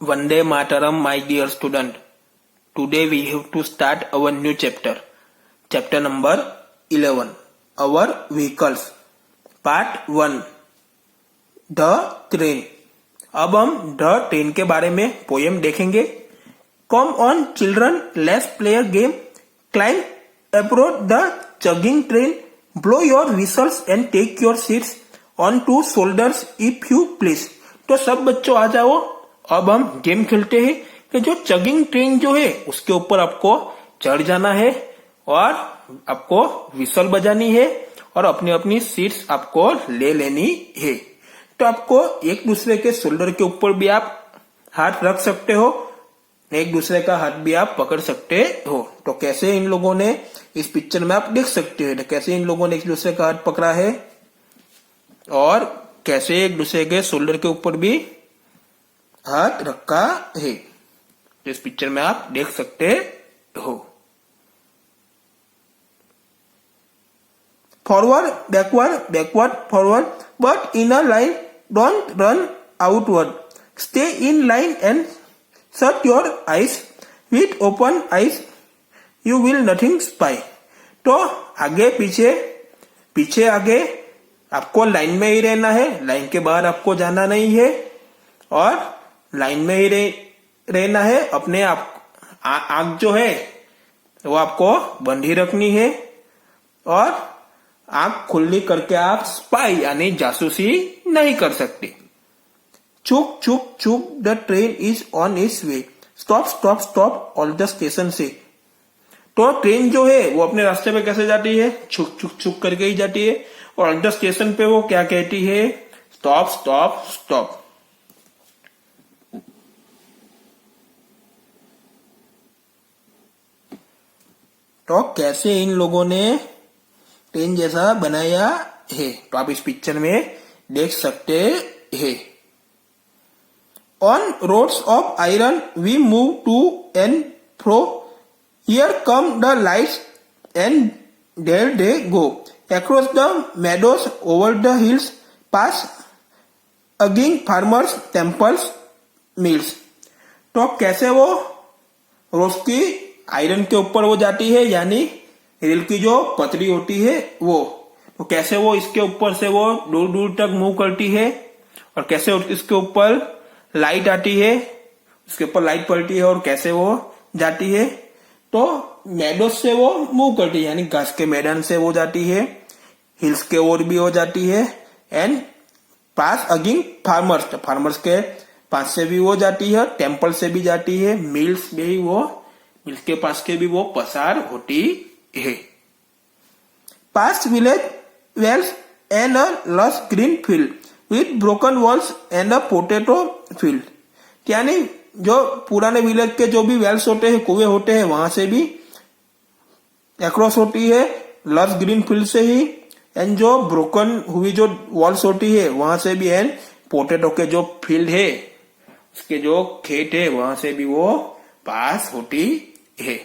Vande Mataram, my dear student. Today we have to start our new chapter. Chapter number 11. Our vehicles. Part 1. The train. अब हम the train के बारे में poem देखेंगे. Come on children, let's play a game. Climb aboard the chugging train. Blow your whistles and take your seats on two shoulders if you please. तो सब बच्चों आ जाओ. अब हम गेम खेलते हैं कि जो चगिंग ट्रेन जो है उसके ऊपर आपको चढ़ जाना है और आपको विसल बजानी है और अपनी अपनी सीट्स आपको ले लेनी है. तो आपको एक दूसरे के शोल्डर के ऊपर भी आप हाथ रख सकते हो, एक दूसरे का हाथ भी आप पकड़ सकते हो. तो कैसे इन लोगों ने इस पिक्चर में आप देख सकते हो कैसे इन लोगों ने एक दूसरे का हाथ पकड़ा है और कैसे एक दूसरे के शोल्डर के ऊपर भी हाथ रखा है. इस पिक्चर में आप देख सकते हो. Forward backward backward forward but in a line, don't run outward, stay in line and shut your eyes, with open eyes you will nothing spy. तो आगे पीछे पीछे आगे आपको लाइन में ही रहना है, लाइन के बाहर आपको जाना नहीं है और लाइन में ही रहना है. अपने आप आंख जो है वो आपको बंद ही रखनी है और आंख खुली करके आप स्पाई यानी जासूसी नहीं कर सकते. चुक चुक चुक the train is on its way, stop stop stop all the station से. तो ट्रेन जो है वो अपने रास्ते पे कैसे जाती है, छुक छुक छुक करके ही जाती है और ऑल द स्टेशन पे वो क्या कहती है, स्टॉप स्टॉप स्टॉप. तो कैसे इन लोगों ने ट्रेन जैसा बनाया है तो आप इस पिक्चर में देख सकते हैं. On roads of iron we move to and fro, here come the lights and there they go, across the meadows over the hills, pass aging farmers temples mills. तो कैसे वो रोज की आयरन के ऊपर वो जाती है यानी रेल की जो पतरी होती है वो, तो कैसे वो इसके ऊपर से वो दूर दूर तक मूव करती है और कैसे इसके ऊपर लाइट आती है, उसके ऊपर लाइट पड़ती है और कैसे वो जाती है. तो मेडोज से वो मूव करती है यानी घास के मैदान से वो जाती है, हिल्स के ओर भी हो जाती है and pass aging farmers, farmers के पास से भी वो जाती है, टेम्पल से भी जाती है, मिल्स भी वो मिल्स के पास के भी वो पसार होती है. पास विलेज वेल्स एंड अ लस green field with broken walls and a potato field. यानी जो पुराने विलेज के जो भी वेल्स होते हैं, कुएं होते हैं, वहां से भी अक्रॉस होती है लस ग्रीन फील्ड से ही, एंड जो ब्रोकन हुई जो वॉल्स होती है वहां से भी, एंड पोटैटो के जो फील्ड है उसके जो खेत है वहां से भी वो पास होती है.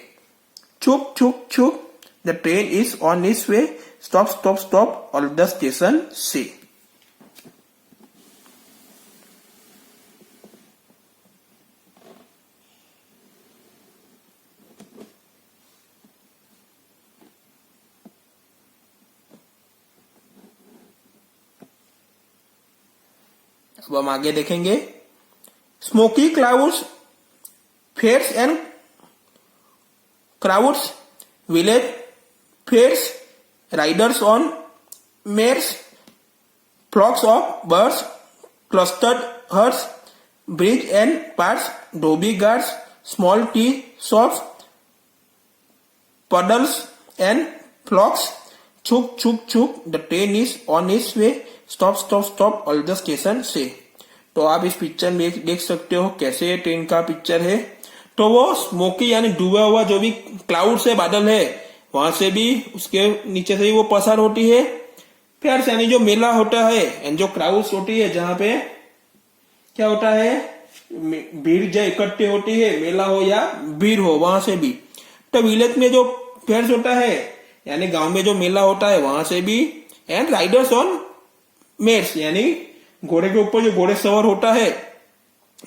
चुप चुप चुप the train is on its way, stop stop stop all the station से. अब हम आगे देखेंगे. Smoky clouds fairs and crowds, village fairs, riders on mares, flocks of birds, clustered herds, bridge and paths, dhobi guards, small tea shops, puddles and flocks. Chuk chuk chuk, the train is on its way, stop stop stop all the station से. तो आप इस picture में देख सकते हो कैसे train का पिक्चर है. तो वो स्मोकी यानी डूबा हुआ जो भी क्लाउड से बादल है वहां से भी उसके नीचे से ही वो पसार होती है. फिर यानी जो मेला होता है एंड जो क्राउड्स होती है जहाँ पे क्या होता है भीड़ जो इकट्ठे होती है, मेला हो या भीड़ हो, वहां से भी. तो विलेज में जो फेयर्स होता है यानी गांव में जो मेला होता है वहां से भी, एंड राइडर्स ऑन मेट्स यानी घोड़े के ऊपर जो घोड़े सवार होता है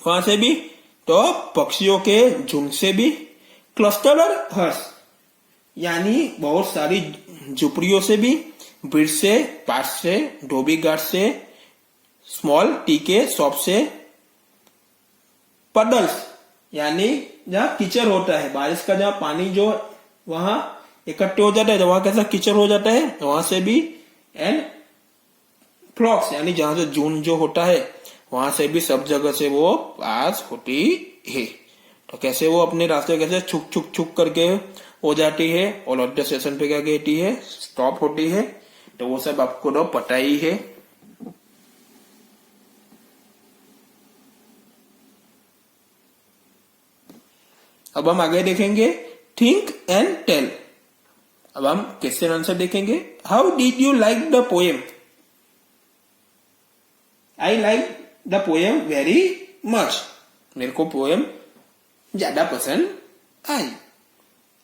वहां से भी, तो पक्षियों के झुंड से भी, क्लस्टर हर्ष यानी बहुत सारी झुपड़ियों से भी, ब्रिज से, पार्क से, धोबी घाट से, स्मॉल टी के शॉप से, पडल्स यानी जहाँ कीचड़ होता है, बारिश का जहाँ पानी जो वहां इकट्ठे हो जाता है, वहां कैसा कीचड़ हो जाता है, वहां से भी, एंड फ्लॉक्स यानी जहां से जून जो होता है वहां से भी, सब जगह से वो पास होती है। तो कैसे वो अपने रास्ते कैसे छुक छुक छुक करके हो जाती है और ऑल स्टेशन पे क्या कहती है, स्टॉप होती है। तो वो सब आपको तो पता ही है। अब हम आगे देखेंगे थिंक एंड टेल। अब हम क्वेश्चन आंसर देखेंगे। How did you like the poem? I like the poem very much. मेरे को पोएम ज्यादा पसंद आई।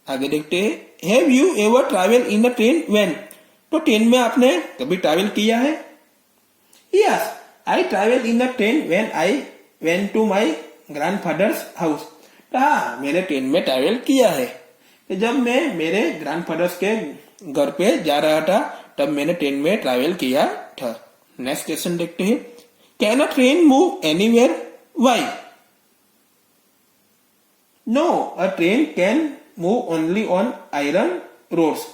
आगे देखते हैं, have you ever travel in the train when? तो ट्रेन में आपने कभी ट्रैवल किया है? Yes, I travel in the train when I went to my grandfather's house. हाँ, मैंने ट्रेन में ट्रैवल किया है। तो जब मैं मेरे ग्रैंडफादर्स के घर पे जा रहा था तब मैंने ट्रेन में ट्रैवल किया था। नेक्स्ट क्वेश्चन देखते हैं, can a train move anywhere? Why? No, a train can move only on iron roads.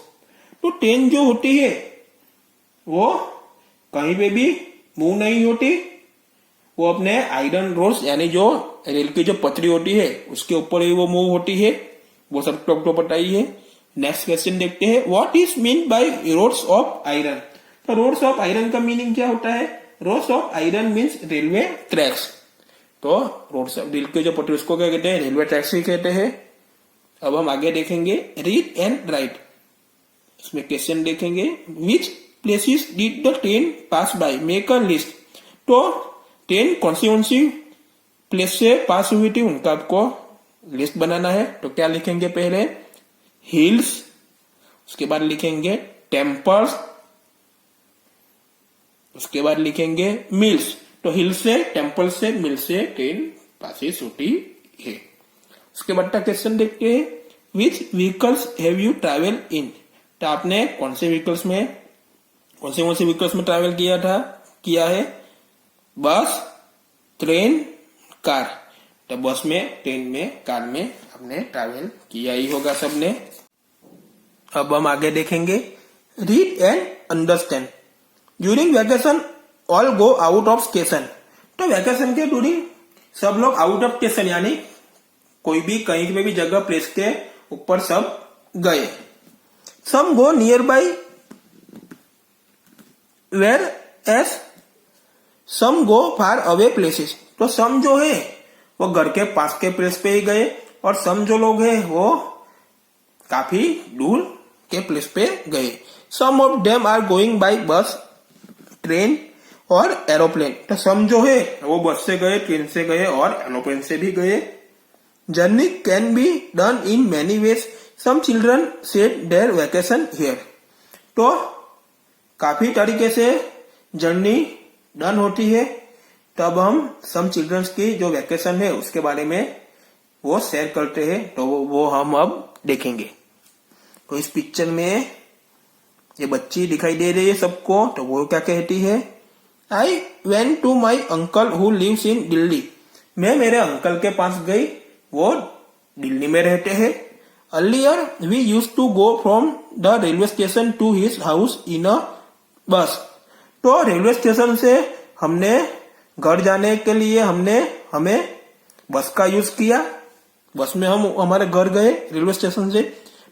तो ट्रेन जो होती है वो कहीं पे भी मूव नहीं होती, वो अपने आयरन रोड्स यानी जो रेल की जो पटरी होती है उसके ऊपर ही वो मूव होती है। वो सब तो पता ही है। नेक्स्ट क्वेश्चन देखते हैं, what is mean by roads of iron? तो रोड्स ऑफ आयरन का मीनिंग क्या होता है? Roads of iron means railway tracks. तो रोड्स रेल के जो पटरी उसको क्या कहते हैं? रेलवे ट्रैक्स ही कहते हैं। अब हम आगे देखेंगे रीड एंड राइट। इसमें क्वेश्चन देखेंगे, which places did the train pass by? Make a list. तो ट्रेन कौन सी प्लेस से पास हुई थी उनका आपको लिस्ट बनाना है। तो क्या लिखेंगे? पहले हिल्स, उसके बाद लिखेंगे टेम्पल्स, उसके बाद लिखेंगे मिल्स। तो हिल से, टेम्पल से, मिल से ट्रेन पासिस होती है। उसके बाद का क्वेश्चन देखते हैं, which vehicles have you travel in? तो आपने कौन से व्हीकल्स में ट्रैवल किया है? बस, ट्रेन, कार। तो बस में, ट्रेन में, कार में आपने ट्रैवल किया ही होगा सबने। अब हम आगे देखेंगे read and understand. During vacation all go out of station. तो वैकेशन के ड्यूरिंग सब लोग आउट ऑफ स्टेशन यानी कोई भी कहीं पे भी जगह प्लेस के ऊपर सब गए। Some go nearby whereas some go far away places. तो सम जो है वो घर के पास के प्लेस पे ही गए और सम जो लोग हैं वो काफी दूर के प्लेस पे गए। Some of them are going by bus, train और एरोप्लेन। तो सम जो है वो बस से गए, ट्रेन से गए और एरोप्लेन से भी गए। Journey can be done in many ways. Some children set their vacation here. तो काफी तरीके से जर्नी डन होती है। तब हम सम चिल्ड्रंस की जो वैकेशन है उसके बारे में वो शेयर करते हैं। तो वो हम अब देखेंगे। तो इस पिक्चर में ये बच्ची दिखाई दे रही है सबको। तो वो क्या कहती है, I went to my uncle who lives in Delhi. मैं मेरे अंकल के पास गई, वो दिल्ली में रहते हैं। Earlier we use to go from the railway station to his house in a bus. तो रेलवे स्टेशन से हमने घर जाने के लिए हमें बस का यूज किया। बस में हम हमारे घर गए रेलवे स्टेशन से।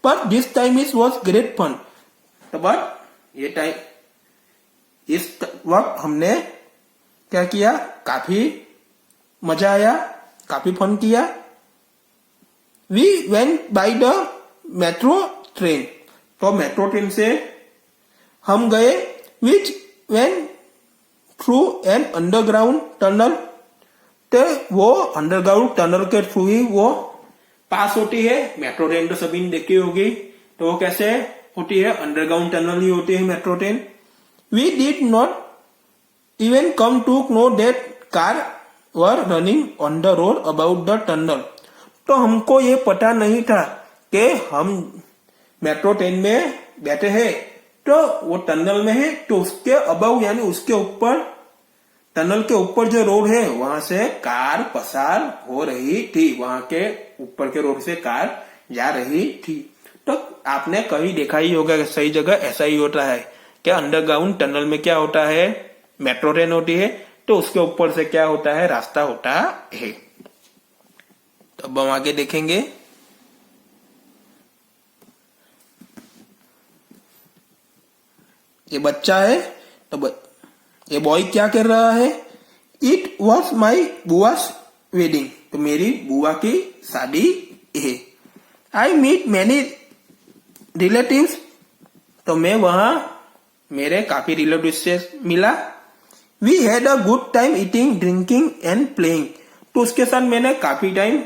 पर this time is was great fun. But ये टाइम इस वक्त हमने क्या किया, काफी मजा आया, काफी फन किया। We went by the metro train. तो मेट्रो ट्रेन से हम गए। Which went through an underground tunnel. तो वो अंडरग्राउंड टनल के थ्रू ही वो पास होती है। मेट्रो ट्रेन तो सभी ने देखी होगी। तो वो कैसे होती है? अंडरग्राउंड टनल ही होती है metro train. We did not even come to know that car were running on the road about the tunnel. तो हमको ये पता नहीं था कि हम मेट्रो ट्रेन में बैठे हैं तो वो टनल में है, तो उसके अबाउ यानी उसके ऊपर, टनल के ऊपर जो रोड है वहां से कार पसार हो रही थी, वहां के ऊपर के रोड से कार जा रही थी। तो आपने कहीं देखा ही होगा सही जगह ऐसा ही होता है कि अंडरग्राउंड टनल में क्या होता है, मेट्रो ट्रेन होती है, तो उसके ऊपर से क्या होता है, रास्ता होता है। तो अब हम आगे देखेंगे। ये बच्चा है, तो ये बॉय क्या कर रहा है, इट वॉज माई बुआस वेडिंग, तो मेरी बुआ की शादी है। आई मीट मैनी रिलेटिव्स, तो मैं वहां मेरे काफी रिलेटिव से मिला। We had a good time eating drinking and playing, तो उसके साथ मैंने काफी टाइम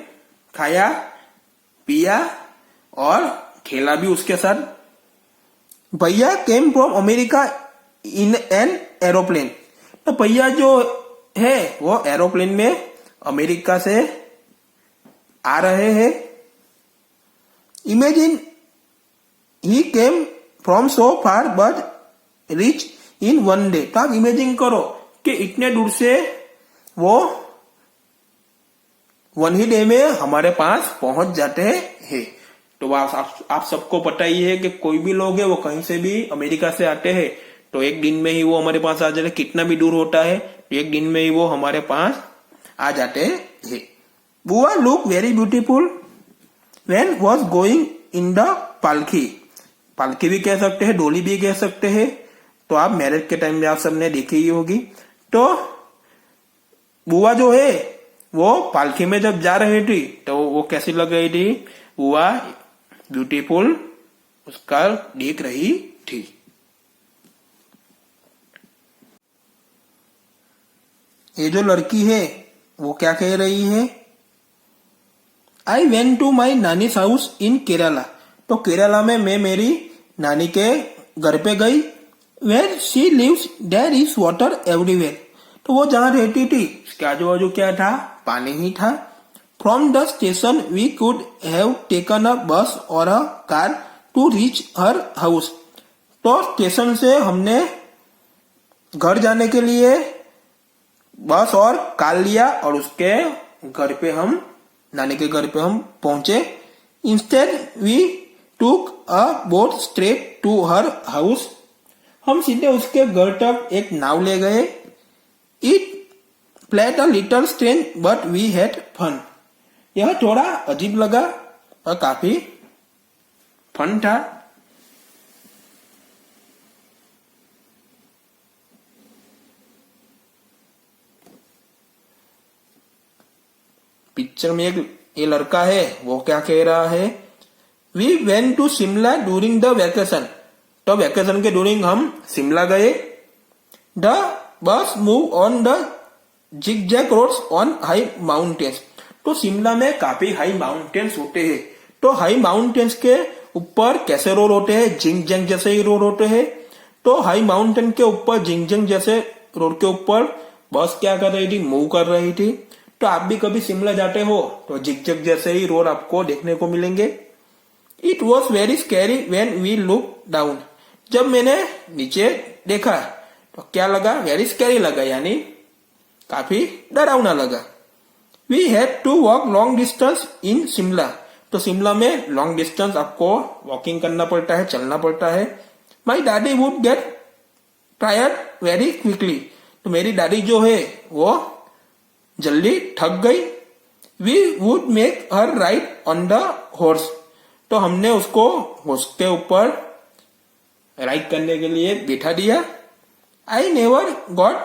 खाया पिया और खेला भी उसके साथ। भैया came from America in an aeroplane, तो भैया जो है वो एरोप्लेन में अमेरिका से आ रहे हैं। Imagine he came from so far but rich in one day, तो आप इमेजिन करो कि इतने दूर से वो वन ही डे में हमारे पास पहुंच जाते हैं। तो आप सबको पता ही है कि कोई भी लोग है वो कहीं से भी अमेरिका से आते हैं तो एक दिन में ही वो हमारे पास आ जाते, कितना भी दूर होता है एक दिन में ही वो हमारे पास आ जाते हैं। बुआ look very beautiful when was going in the पालकी, पालकी भी कह सकते हैं, डोली भी कह सकते हैं, तो आप मैरिज के टाइम में आप सबने देखी ही होगी। तो बुआ जो है वो पालकी में जब जा रही थी तो वो कैसी लग रही थी, बुआ ब्यूटीफुल उसका दिख रही थी। ये जो लड़की है वो क्या कह रही है, I went to my nani's house in Kerala, तो केरला में मैं मेरी नानी के घर पे गई। Where she lives there is water everywhere, तो वो जहां रहती थी उसके आजू बाजू क्या था, पानी ही था। From the station we could have taken a bus or a car to reach her house, तो स्टेशन से हमने घर जाने के लिए बस और कार लिया और उसके घर पे हम, नानी के घर पे हम पहुंचे। Instead we took a boat straight to her house, हम सीधे उसके घर तक एक नाव ले गए। It played a little strange but we had fun, यह थोड़ा अजीब लगा और काफी फन था। पिक्चर में एक ये लड़का है वो क्या कह रहा है, we went to Shimla during the vacation, तो वैकेशन के ड्यूरिंग हम शिमला गए। The bus move on the zigzag roads on high mountains, तो शिमला में काफी हाई माउंटेन्स होते हैं, तो हाई माउंटेन्स के ऊपर कैसे रोड होते हैं, जिंग जंग जैसे ही रोड होते हैं। तो हाई माउंटेन के ऊपर जिंग जंग जैसे रोड के ऊपर बस क्या कर रही थी, मूव कर रही थी। तो आप भी कभी शिमला जाते हो तो जिगजैग जैसे ही रोड आपको देखने को मिलेंगे। It was very scary when we look down, जब मैंने नीचे देखा तो क्या लगा, वेरी स्कैरी लगा, यानी काफी डरावना लगा। We had to walk long distance in Shimla, तो शिमला में लॉन्ग डिस्टेंस आपको वॉकिंग करना पड़ता है, चलना पड़ता है। My daddy would get tired very quickly, तो मेरी दादी जो है वो जल्दी थक गई। We would make her ride on the horse, तो हमने उसको हॉर्स के ऊपर राइड करने के लिए बिठा दिया। I never got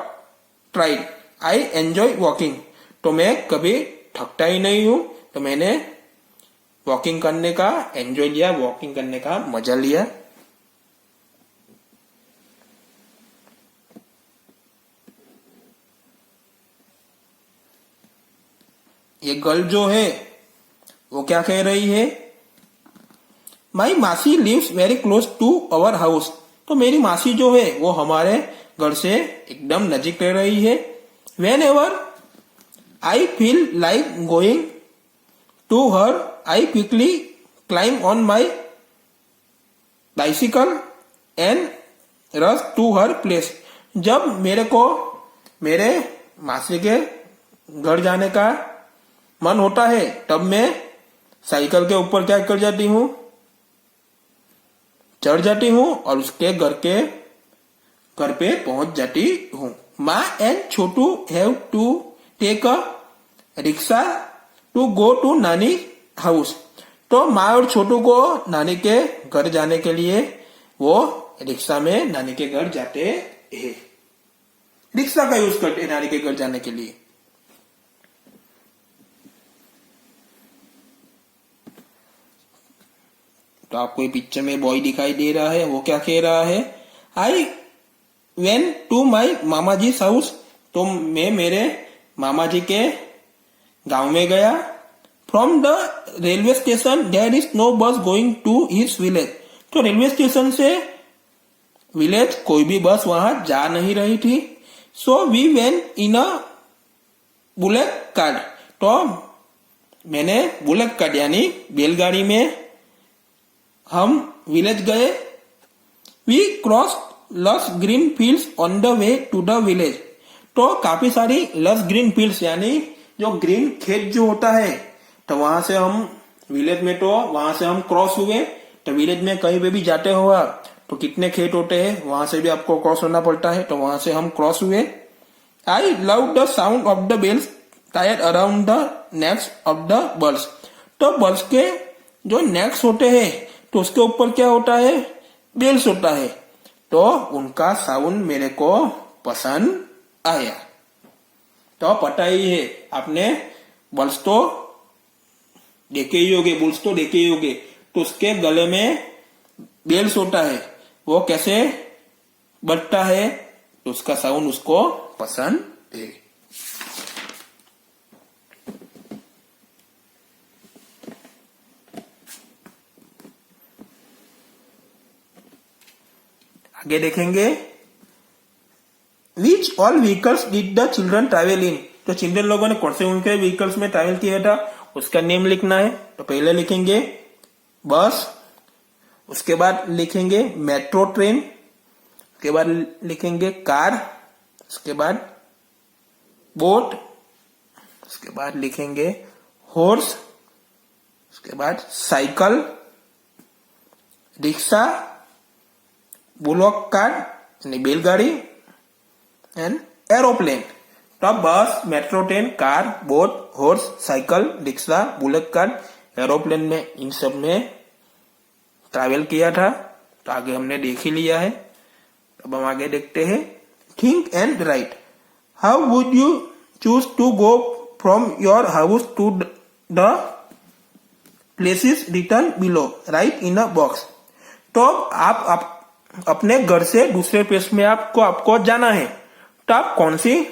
tried, I enjoy walking, तो मैं कभी थकता ही नहीं हूं, तो मैंने वॉकिंग करने का एंजॉय लिया, वॉकिंग करने का मजा लिया। ये गर्ल जो है वो क्या कह रही है, my masi lives very close to our house, तो मेरी मासी जो है वो हमारे घर से एकदम नजीक रह रही है। When ever I feel like going to her. I quickly climb on my bicycle and rush to her place. जब मेरे को मेरे मासी के घर जाने का मन होता है तब मैं साइकिल के ऊपर क्या कर जाती हूँ, चढ़ जाती हूँ और उसके घर पे पहुंच जाती हूँ. Maa and Chotu have to take a rickshaw to go to nani house. तो माँ और छोटू को नानी के घर जाने के लिए वो रिक्शा में नानी के घर जाते हैं. रिक्शा का यूज करते हैं नानी के घर जाने के लिए. तो आपको ये पिक्चर में बॉय दिखाई दे रहा है, वो क्या कह रहा है, I went to my mama ji house. तो मैं मेरे मामा जी के गांव में गया. From the railway station there is no bus going to his village. तो रेलवे स्टेशन से विलेज कोई भी बस वहां जा नहीं रही थी. So we went in a bullet card. तो मैंने बुलेट कार्ड यानी बैलगाड़ी में हम विलेज गए. We cross lush green fields on the way to the village. तो काफी सारी लस ग्रीन फील्ड्स यानी जो ग्रीन खेत जो होता है, तो वहां से हम विलेज में, तो वहां से हम क्रॉस हुए. तो विलेज में कहीं पे भी जाते हो आप तो कितने खेत होते हैं, वहां से भी आपको क्रॉस होना पड़ता है. तो वहां से हम क्रॉस हुए. I love the sound of the bells tied around the necks of the birds. तो बर्ड्स के जो नेक्स होते हैं तो उसके ऊपर क्या होता है, बेल्स होता है. तो उनका साउंड मेरे को पसंद आया. तो पता ही है आपने, बल्स तो देखे ही होगे, बुल्स तो देखे ही होगे. तो उसके गले में बेल्स होता है, वो कैसे बजता है, तो उसका साउंड उसको पसंद है. आगे देखेंगे, which all vehicles did the children travel in. तो चिल्ड्रन लोगों ने कौन से उनके व्हीकल्स में ट्रैवल किया था, उसका नेम लिखना है. तो पहले लिखेंगे बस, उसके बाद लिखेंगे मेट्रो ट्रेन, उसके बाद लिखेंगे कार, उसके बाद बोट, उसके बाद लिखेंगे हॉर्स, उसके बाद साइकिल, रिक्शा, बुलॉक कार यानी बैलगाड़ी एंड एरोप्लेन. तो बस, metro train, car, boat, horse, cycle, rickshaw, bullet car, aeroplane में इन सब में ट्रैवल किया था. तो आगे हमने देख ही लिया है. अब हम आगे देखते हैं, think and write. How would you choose to go from your house to the places written below, write in a box. तो आप अपने घर से दूसरे प्लेस में आपको जाना है, तो आप कौन सी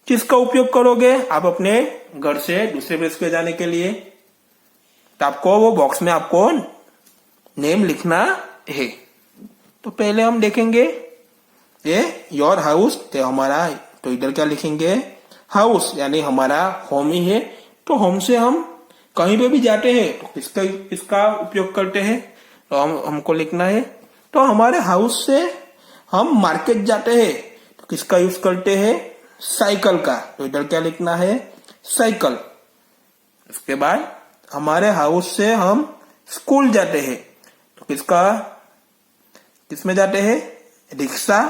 चीज का उपयोग करोगे. आप अपने घर से दूसरे प्लेस पे जाने के लिए, तो आपको वो बॉक्स में आपको नेम लिखना है. तो पहले हम देखेंगे ये योर हाउस, तो हमारा, तो इधर क्या लिखेंगे, हाउस यानी हमारा होम ही है. तो होम से हम कहीं पे भी जाते हैं तो इसका उपयोग करते हैं. तो हमको लिखना है, तो हमारे हाउस से हम मार्केट जाते हैं तो किसका यूज करते हैं, साइकिल का. तो इधर क्या लिखना है, साइकिल. उसके बाद हमारे हाउस से हम स्कूल जाते हैं तो किसमें जाते हैं, रिक्शा.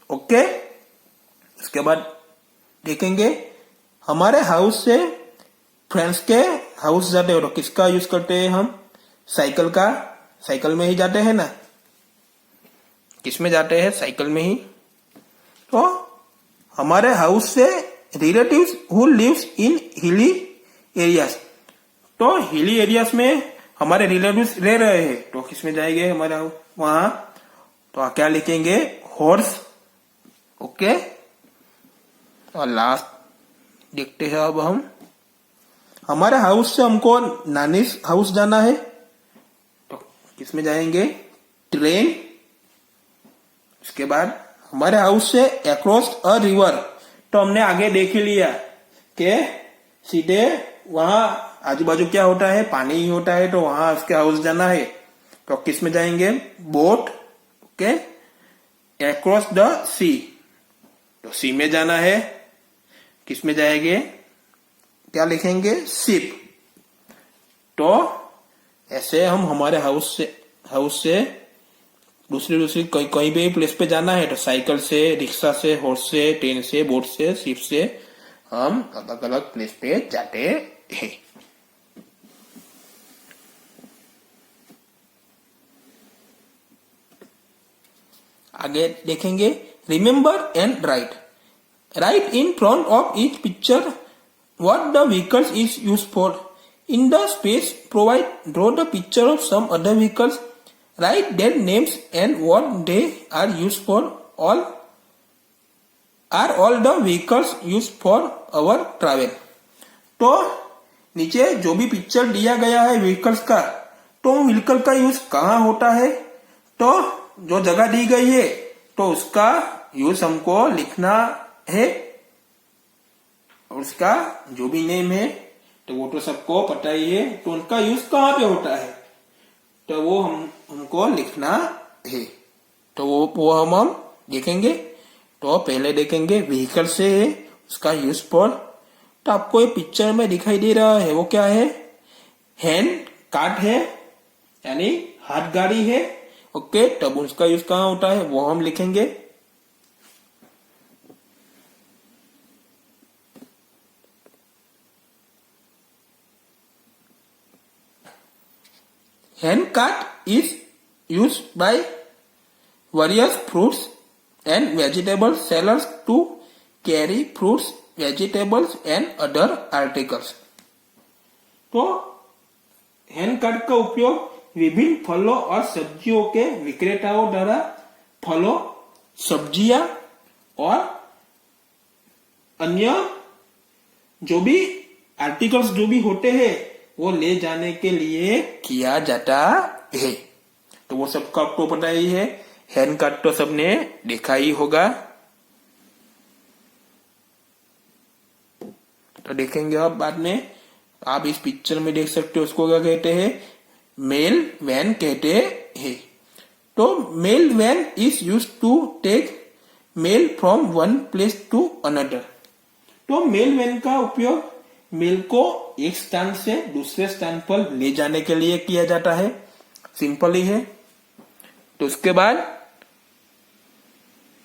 ओके. उसके बाद देखेंगे हमारे हाउस से फ्रेंड्स के हाउस जाते हो तो किसका यूज करते हैं हम, साइकिल का. साइकिल में ही जाते हैं ना, किसमें जाते हैं, साइकिल में ही. तो हमारे हाउस से relatives who lives in hilly areas. तो हिली एरियाज में हमारे रिलेटिव्स रह रहे हैं तो किसमें जाएंगे हमारा वहां, तो क्या लिखेंगे, हॉर्स. ओके. और लास्ट देखते हैं अब हम, हमारे हाउस से हमको नानी हाउस जाना है तो किसमें जाएंगे, ट्रेन. उसके बाद हमारे हाउस से अक्रॉस अ रिवर, तो हमने आगे देख ही लिया के सीधे वहां आजू बाजू क्या होता है, पानी ही होता है, तो वहां उसके हाउस जाना है तो किस में जाएंगे, बोट के अक्रॉस द सी, तो सी में जाना है, किस में जाएंगे, क्या लिखेंगे, शिप। तो ऐसे हम हमारे हाउस से दूसरी कहीं भी प्लेस पे जाना है तो साइकिल से, रिक्शा से, हॉर्स से, ट्रेन से, बोट से, शिप से हम अलग अलग प्लेस पे जाते हैं। आगे देखेंगे, remember and right. Right in front of each picture what the vehicles is used for. In the space provide, draw the picture of some other vehicles. Write their names and what they are used for. All the vehicles used for our travel. तो नीचे जो भी picture दिया गया है vehicles का, तो vehicle का यूज कहाँ होता है, तो जो जगह दी गई है तो उसका यूज हमको लिखना है, और उसका जो भी नेम है तो वो तो सबको पता ही है, तो उनका यूज कहाँ पे होता है तो वो हमको लिखना है। तो वो हम देखेंगे। तो पहले देखेंगे व्हीकल से है उसका यूज फॉर। तो आपको ये पिक्चर में दिखाई दे रहा है वो क्या है, हैंड कार्ट है, यानी हाथ गाड़ी है। ओके, तब उसका यूज कहाँ होता है वो हम लिखेंगे। Hand cart is used by various fruits and vegetable sellers to carry fruits, vegetables and other articles. तो हैंड कार्ट का उपयोग विभिन्न फलों और सब्जियों के विक्रेताओं द्वारा फलों, सब्जियां और अन्य जो भी आर्टिकल्स जो भी होते हैं वो ले जाने के लिए किया जाता है। तो वो सबका आपको पता ही है, हैंड कार्ट तो सबने देखा ही होगा। तो देखेंगे अब बाद में, आप इस पिक्चर में देख सकते हो उसको क्या कहते हैं, मेल वैन कहते हैं। तो mail van is use to take mail from one place to another. तो मेल वैन का उपयोग मेल को एक स्थान से दूसरे स्थान पर ले जाने के लिए किया जाता है, सिंपल ही है। तो उसके बाद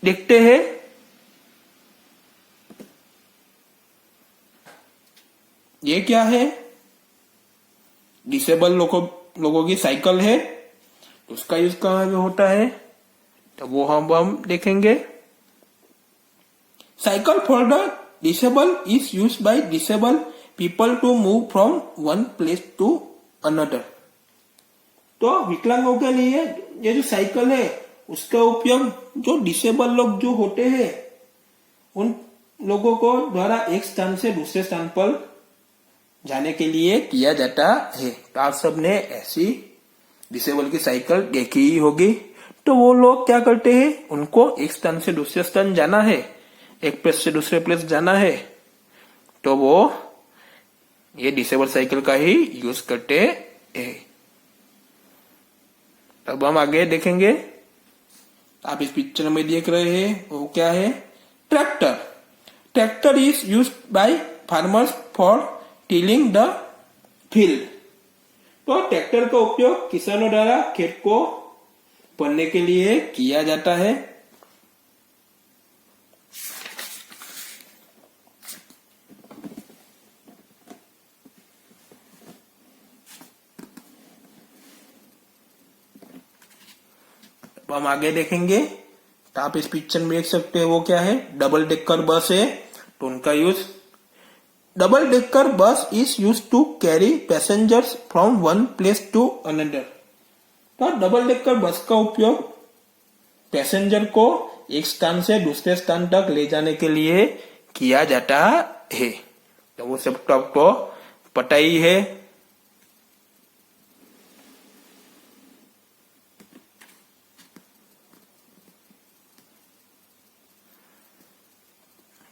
देखते हैं ये क्या है, डिसेबल लोगों की साइकिल है, तो उसका यूज कहाँ पे होता है तो वो हम देखेंगे। Cycle for the disable is use by disable people to move from one place to another. तो विकलांगों के लिए ये जो साइकिल है उसका उपयोग जो डिसेबल लोग जो होते हैं उन लोगों को द्वारा एक स्थान से दूसरे स्थान पर जाने के लिए किया जाता है। तो आप सबने ऐसी डिसेबल की साइकिल देखी ही होगी। तो वो लोग क्या करते हैं, उनको एक स्थान से दूसरे स्थान जाना है, एक प्लेस से दूसरे प्लेस जाना है, तो वो ये डिसेबल साइकिल का ही यूज करते हैं। अब हम आगे देखेंगे, आप इस पिक्चर में देख रहे हैं वो क्या है, tractor. Tractor is use by farmers for tilling the field. तो ट्रैक्टर का उपयोग किसानों द्वारा खेत को पढ़ने के लिए किया जाता है। हम आगे देखेंगे, तो आप इस पिक्चर में देख सकते हैं वो क्या है, डबल डेकर बस है। तो उनका use, double decker bus is use to carry passengers from one place to another. तो डबल डेकर बस का उपयोग पैसेंजर को एक स्थान से दूसरे स्थान तक ले जाने के लिए किया जाता है। तो वो सब तो आपको पता ही है।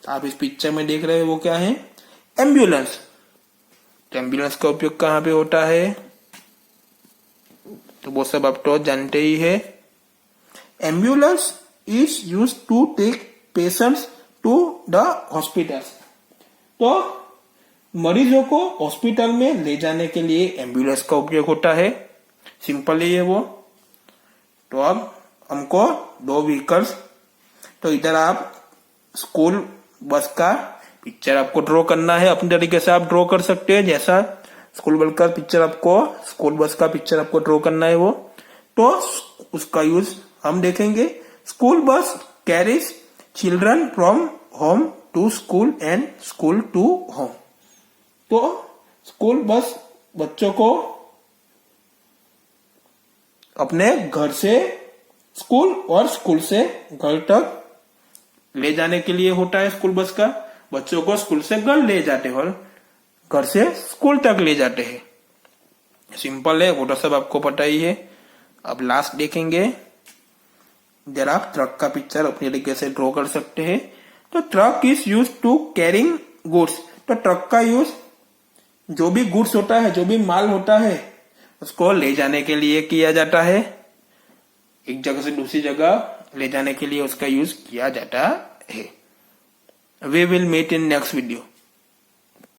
आप इस पिक्चर में देख रहे हैं वो क्या है, एम्बुलेंस। तो एम्बुलेंस का उपयोग कहाँ पे होता है? तो वो सब आप तो जानते ही है। Ambulance is use to take patients to the hospitals. तो मरीजों को हॉस्पिटल में ले जाने के लिए एम्बुलेंस का उपयोग होता है। सिंपल ही है वो। तो अब हमको दो व्हीकल्स, तो इधर आप स्कूल बस का पिक्चर आपको ड्रॉ करना है। अपने तरीके से आप ड्रॉ कर सकते हैं, जैसा स्कूल बस का पिक्चर आपको ड्रॉ करना है वो। तो उसका यूज हम देखेंगे। School bus carries children from home to school and school to home. तो स्कूल बस बच्चों को अपने घर से स्कूल और स्कूल से घर तक ले जाने के लिए होता है। स्कूल बस का बच्चों को स्कूल से घर ले जाते हैं और घर से स्कूल तक ले जाते हैं। सिंपल है, वो तो सब आपको पता ही है। अब लास्ट देखेंगे, जरा आप ट्रक का पिक्चर अपने तरीके से ड्रॉ कर सकते हैं। तो truck is use to carrying goods. तो ट्रक का यूज जो भी गुड्स होता है, जो भी माल होता है, उसको ले जाने के लिए किया जाता है। एक जगह से दूसरी जगह ले जाने के लिए उसका यूज किया जाता है। We will meet in next video.